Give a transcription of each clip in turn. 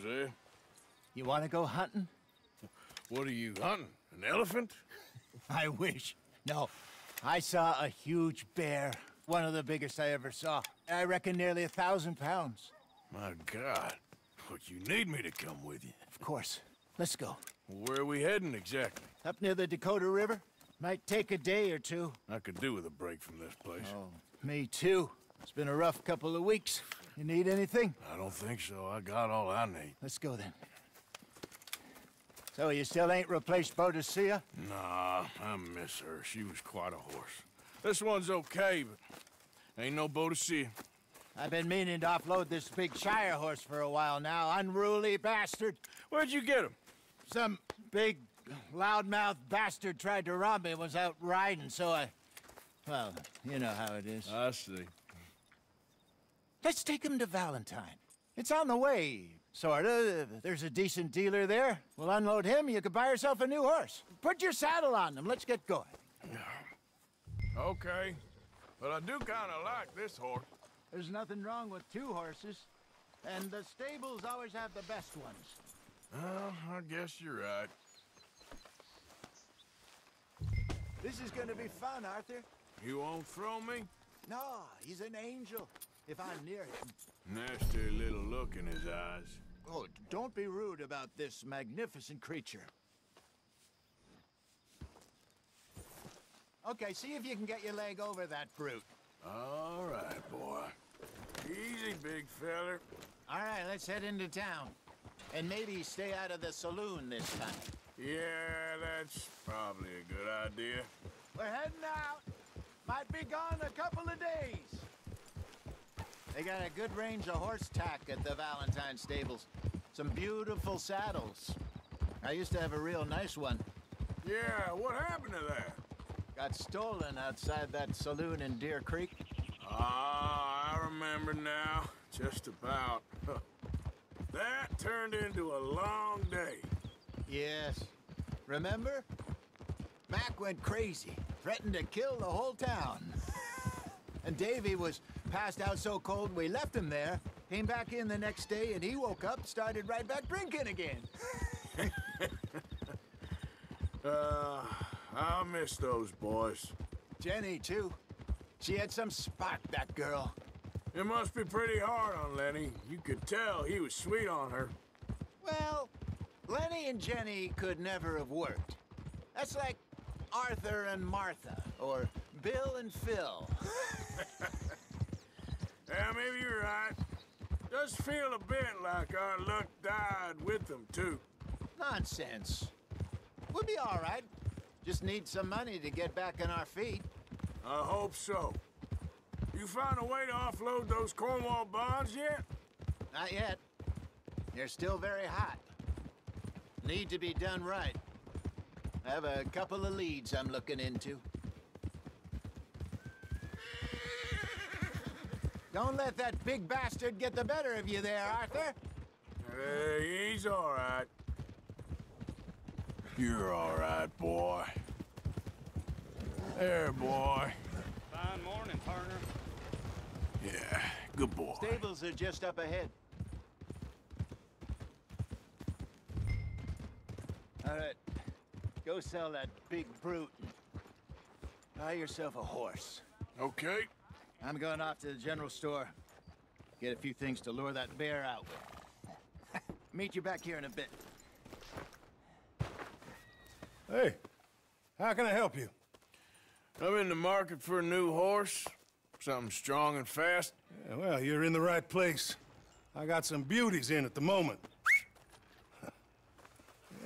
Jose. You want to go hunting? What are you hunting? An elephant? I wish. No, I saw a huge bear. One of the biggest I ever saw. I reckon nearly 1,000 pounds. My God. But you need me to come with you. Of course. Let's go. Where are we heading exactly? Up near the Dakota River. Might take a day or two. I could do with a break from this place. Oh, me too. It's been a rough couple of weeks. You need anything? I don't think so. I got all I need. Let's go then. So you still ain't replaced Boadicea? Nah, I miss her. She was quite a horse. This one's okay, but ain't no Boadicea. I've been meaning to offload this big Shire horse for a while now. Unruly bastard. Where'd you get him? Some big, loudmouth bastard tried to rob me and was out riding, so I... Well, you know how it is. I see. Let's take him to Valentine. It's on the way, sorta. There's a decent dealer there. We'll unload him, you could buy yourself a new horse. Put your saddle on him, let's get going. Okay, but I do kinda like this horse. There's nothing wrong with two horses, and the stables always have the best ones. Well, I guess you're right. This is gonna be fun, Arthur. You won't throw me? No, he's an angel, if I'm near him. Nasty little look in his eyes. Oh, don't be rude about this magnificent creature. Okay, see if you can get your leg over that brute. All right, boy. Easy, big feller. All right, let's head into town. And maybe stay out of the saloon this time. Yeah, that's probably a good idea. We're heading out. Might be gone a couple of days. They got a good range of horse tack at the Valentine stables. Some beautiful saddles. I used to have a real nice one. Yeah, what happened to that? Got stolen outside that saloon in Deer Creek. Ah, I remember now. Just about. That turned into a long day. Yes. Remember? Mac went crazy, threatened to kill the whole town. And Davy was passed out so cold we left him there, came back in the next day, and he woke up, started right back drinking again. I miss those boys. Jenny, too. She had some spark, that girl. It must be pretty hard on Lenny. You could tell he was sweet on her. Well, Lenny and Jenny could never have worked. That's like Arthur and Martha, or Bill and Phil. Yeah, maybe you're right. Does feel a bit like our luck died with them, too. Nonsense. We'll be all right. Just need some money to get back on our feet. I hope so. You found a way to offload those Cornwall bonds yet? Not yet. They're still very hot. Need to be done right. I have a couple of leads I'm looking into. Don't let that big bastard get the better of you there, Arthur. Hey, he's all right. You're all right, boy. There, boy. Fine morning, partner. Yeah, good boy. Stables are just up ahead. All right, go sell that big brute. Buy yourself a horse. Okay. I'm going off to the general store. Get a few things to lure that bear out with. Meet you back here in a bit. Hey, how can I help you? I'm in the market for a new horse. Something strong and fast. Yeah, well, you're in the right place. I got some beauties in at the moment.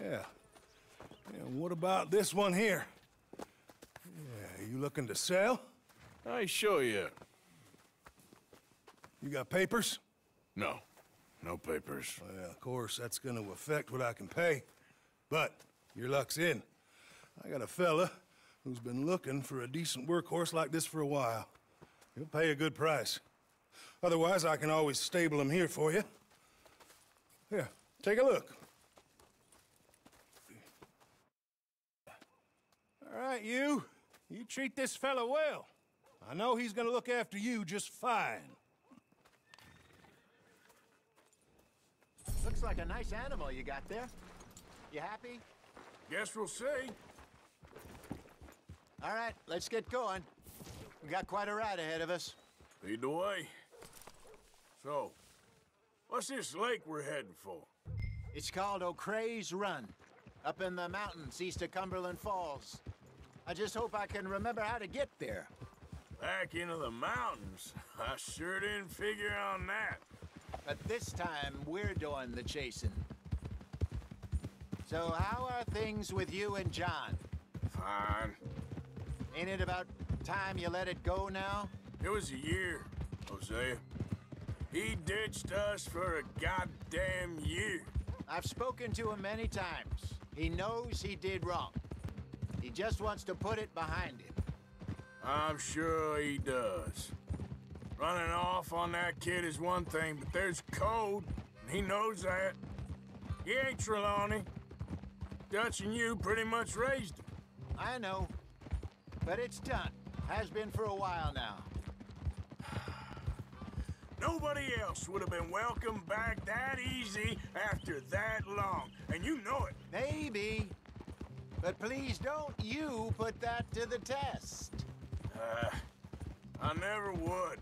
Yeah. And what about this one here? Yeah, you looking to sell? I ain't sure yet. You got papers? No. No papers. Well, of course, that's gonna affect what I can pay. But your luck's in. I got a fella who's been looking for a decent workhorse like this for a while. He'll pay a good price. Otherwise, I can always stable him here for you. Here, take a look. All right, you. You treat this fella well. I know he's gonna look after you just fine. Looks Looks like a nice animal you got there. You happy? Guess we'll see. All right, let's get going. We got quite a ride ahead of us. Lead the way. So, what's this lake we're heading for? It's called O'Creagh's Run, up in the mountains east of Cumberland Falls. I just hope I can remember how to get there. Back into the mountains? I sure didn't figure on that. But this time, we're doing the chasing. So how are things with you and John? Fine. Ain't it about time you let it go now? It was a year, Hosea. He ditched us for a goddamn year. I've spoken to him many times. He knows he did wrong. He just wants to put it behind him. I'm sure he does. Running off on that kid is one thing, but there's code, and he knows that. He ain't Trelawney. Dutch and you pretty much raised him. I know, but it's done. Has been for a while now. Nobody else would have been welcomed back that easy after that long, and you know it. Maybe. But please don't you put that to the test. I never would.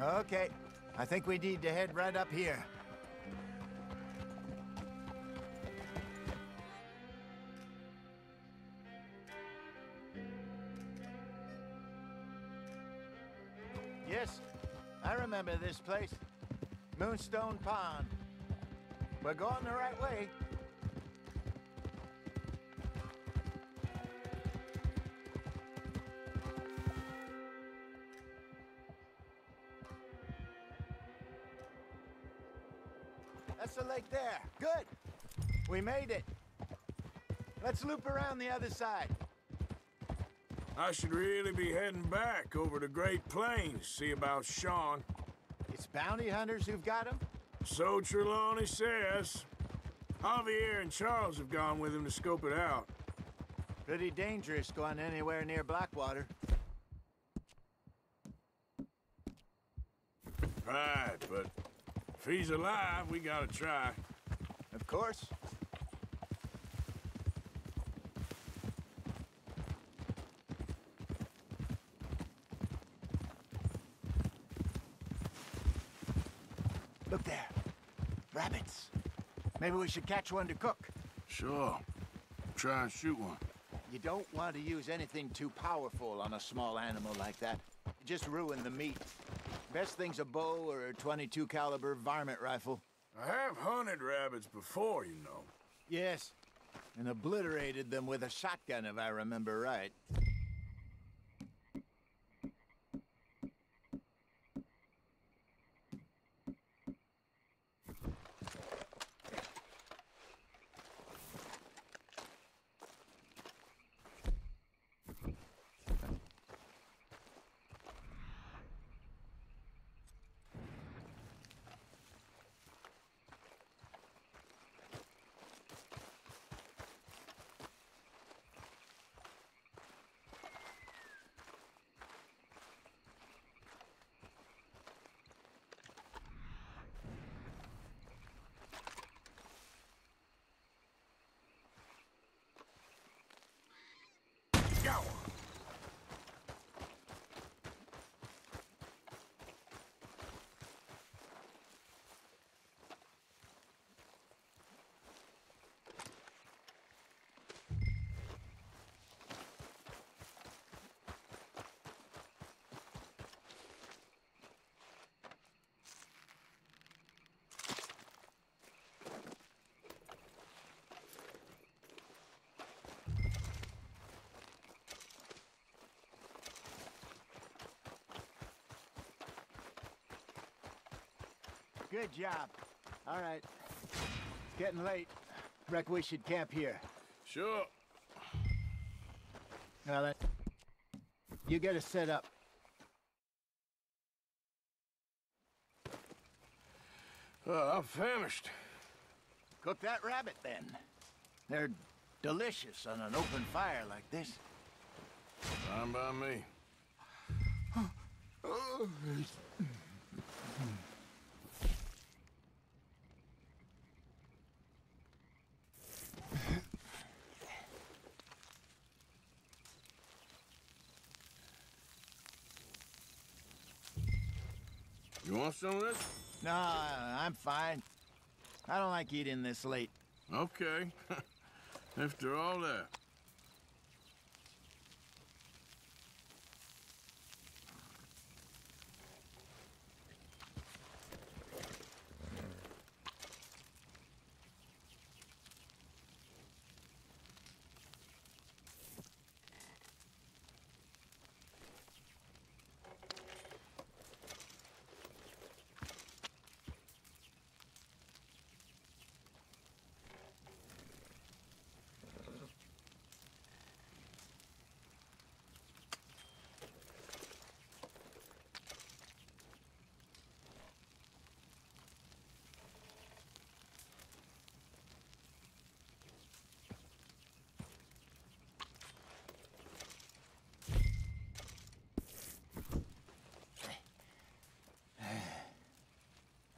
Okay, I think we need to head right up here. Yes, I remember this place. Moonstone Pond. We're going the right way. That's the lake there. Good. We made it. Let's loop around the other side. I should really be heading back over to Great Plains, see about Sean. It's bounty hunters who've got him? So Trelawney says. Javier and Charles have gone with him to scope it out. Pretty dangerous going anywhere near Blackwater. Right, but if he's alive, we gotta try. Of course. Look there. Rabbits. Maybe we should catch one to cook. Sure. Try and shoot one. You don't want to use anything too powerful on a small animal like that. You just ruin the meat. Best thing's a bow or a .22 caliber varmint rifle. I have hunted rabbits before, you know. Yes, and obliterated them with a shotgun if I remember right. Go! Good job. All right. It's getting late. Reckon we should camp here. Sure. Well, you get us set up. I'm famished. Cook that rabbit, then. They're delicious on an open fire like this. Fine by me. You want some of this? No, I'm fine. I don't like eating this late. Okay. After all that.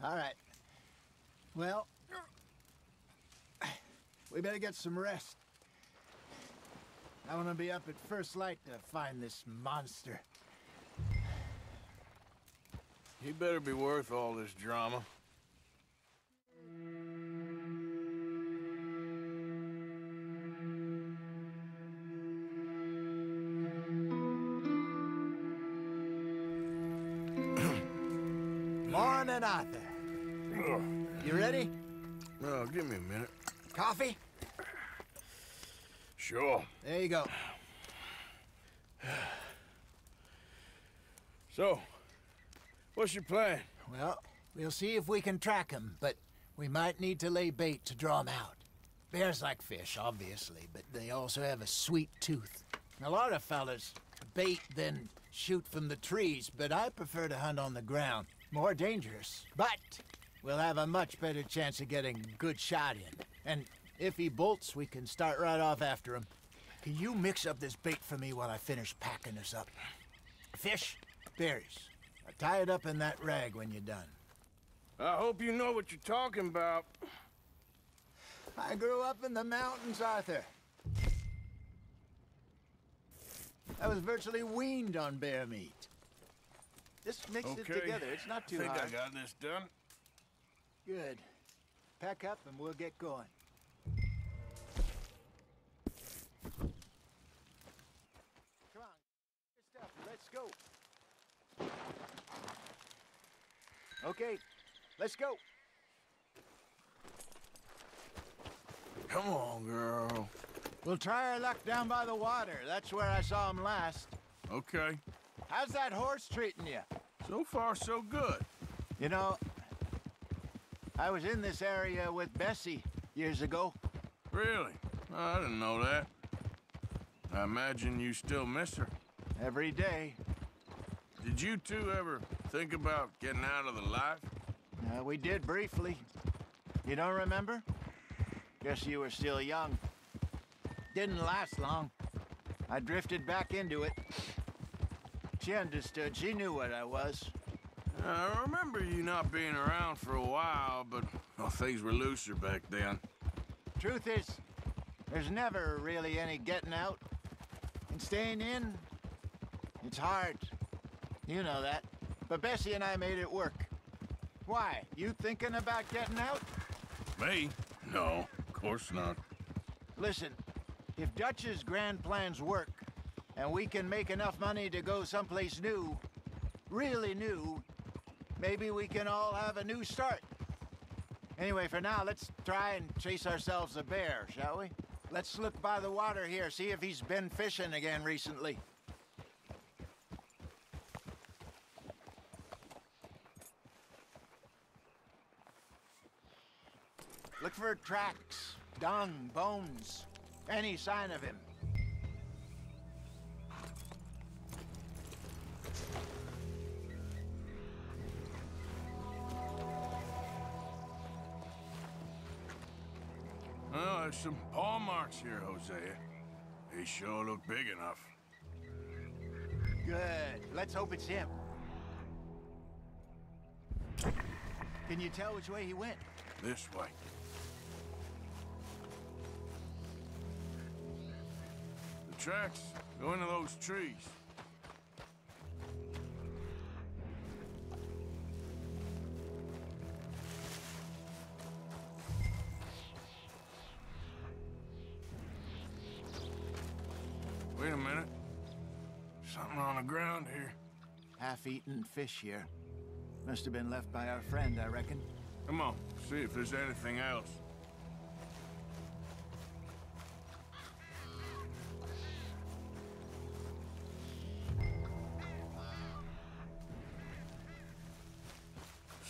All right. Well, we better get some rest. I want to be up at first light to find this monster. He better be worth all this drama. Morning, Arthur. You ready? Oh, give me a minute. Coffee? Sure. There you go. So, what's your plan? Well, we'll see if we can track him, but we might need to lay bait to draw him out. Bears like fish, obviously, but they also have a sweet tooth. A lot of fellas bait, then shoot from the trees, but I prefer to hunt on the ground. More dangerous, but we'll have a much better chance of getting a good shot in. And if he bolts, we can start right off after him. Can you mix up this bait for me while I finish packing this up? Fish, berries. Tie it up in that rag when you're done. I hope you know what you're talking about. I grew up in the mountains, Arthur. I was virtually weaned on bear meat. Just mix it together. It's not too hard. I think I got this done. Good. Pack up and we'll get going. Come on. Get your stuff. Let's go. Okay. Let's go. Come on, girl. We'll try our luck down by the water. That's where I saw him last. Okay. How's that horse treating you? So far, so good. You know, I was in this area with Bessie years ago. Really? I didn't know that. I imagine you still miss her. Every day. Did you two ever think about getting out of the life? We did briefly. You don't remember? Guess you were still young. Didn't last long. I drifted back into it. She understood. She knew what I was. I remember you not being around for a while, but well, things were looser back then. Truth is, there's never really any getting out. And staying in, it's hard. You know that. But Bessie and I made it work. Why? You thinking about getting out? Me? No, of course not. Listen, if Dutch's grand plans work, and we can make enough money to go someplace new, really new, maybe we can all have a new start. Anyway, for now, let's try and chase ourselves a bear, shall we? Let's look by the water here, see if he's been fishing again recently. Look for tracks, dung, bones, any sign of him. there's some paw marks here, Hosea. They sure look big enough. Good. Let's hope it's him. Can you tell which way he went? This way. The tracks go into those trees. Wait a minute. Something on the ground here. Half-eaten fish here. Must have been left by our friend, I reckon. Come on, see if there's anything else.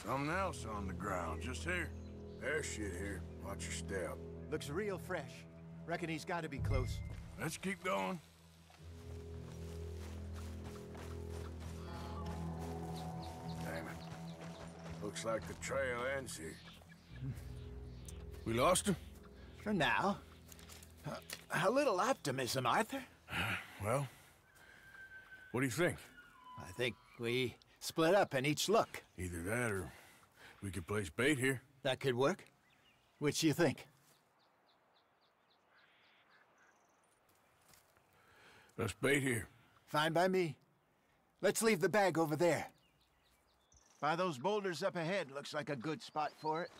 Something else on the ground, just here. There's shit here. Watch your step. Looks real fresh. Reckon he's got to be close. Let's keep going. Damn it. Looks like the trail ends here. We lost him? For now. A little optimism, Arthur. Well, what do you think? I think we split up and each look. Either that or we could place bait here. That could work. Which do you think? Let's bait here. Fine by me. Let's leave the bag over there. By those boulders up ahead, looks like a good spot for it.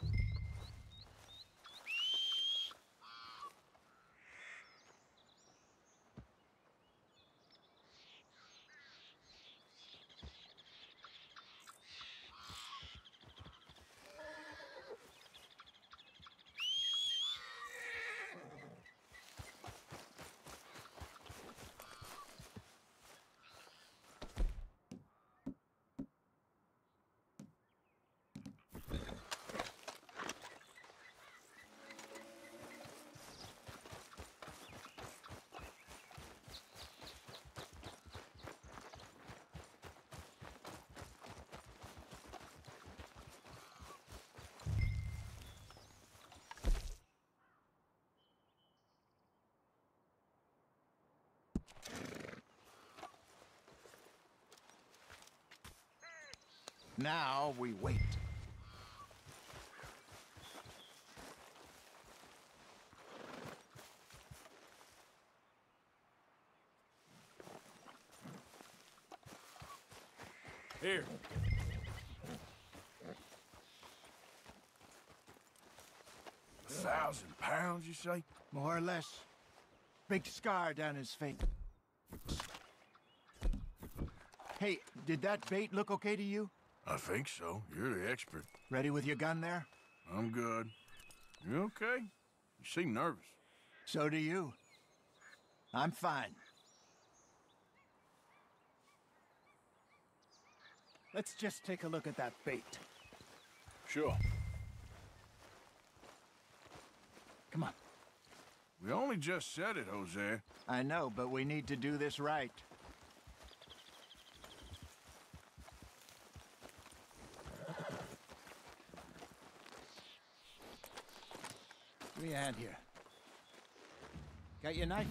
Now we wait. Here. £1,000, you say? More or less. Big scar down his face. Hey, did that bait look okay to you? I think so. You're the expert. Ready with your gun there? I'm good. You okay? You seem nervous. So do you. I'm fine. Let's just take a look at that bait. Sure. Come on. We only just said it, Jose. I know, but we need to do this right. Give me a hand here. Got your knife?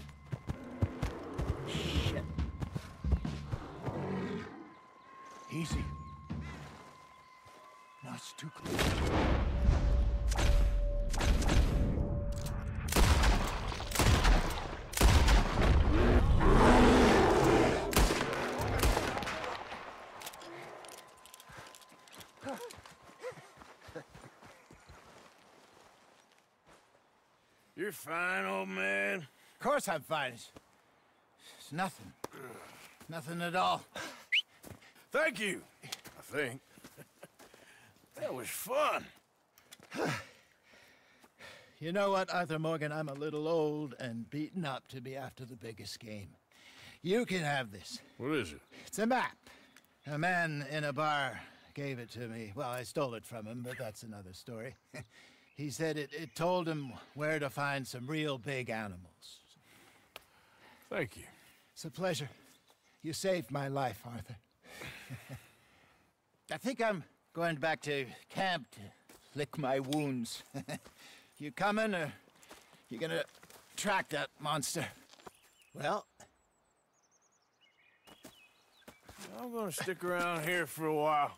Shit. Easy. No, it's too close. You're fine, old man. Of course I'm fine. It's nothing. Nothing at all. Thank you, I think. That was fun. You know what, Arthur Morgan? I'm a little old and beaten up to be after the biggest game. You can have this. What is it? It's a map. A man in a bar gave it to me. Well, I stole it from him, but that's another story. He said it told him where to find some real big animals. Thank you. It's a pleasure. You saved my life, Arthur. I think I'm going back to camp to lick my wounds. You coming, or You gonna track that monster? Well, I'm gonna stick around here for a while.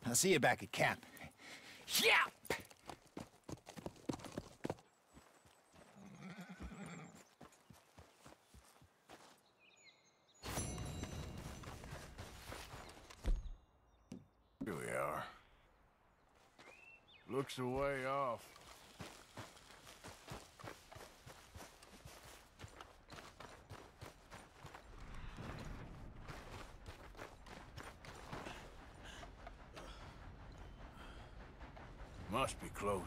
I'll see you back at camp. Yeah! Here we are. Looks a way off. Must be close.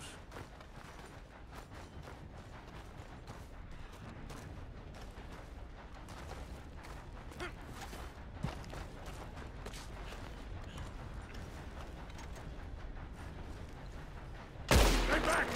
Stay back!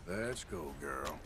Let's go, girl.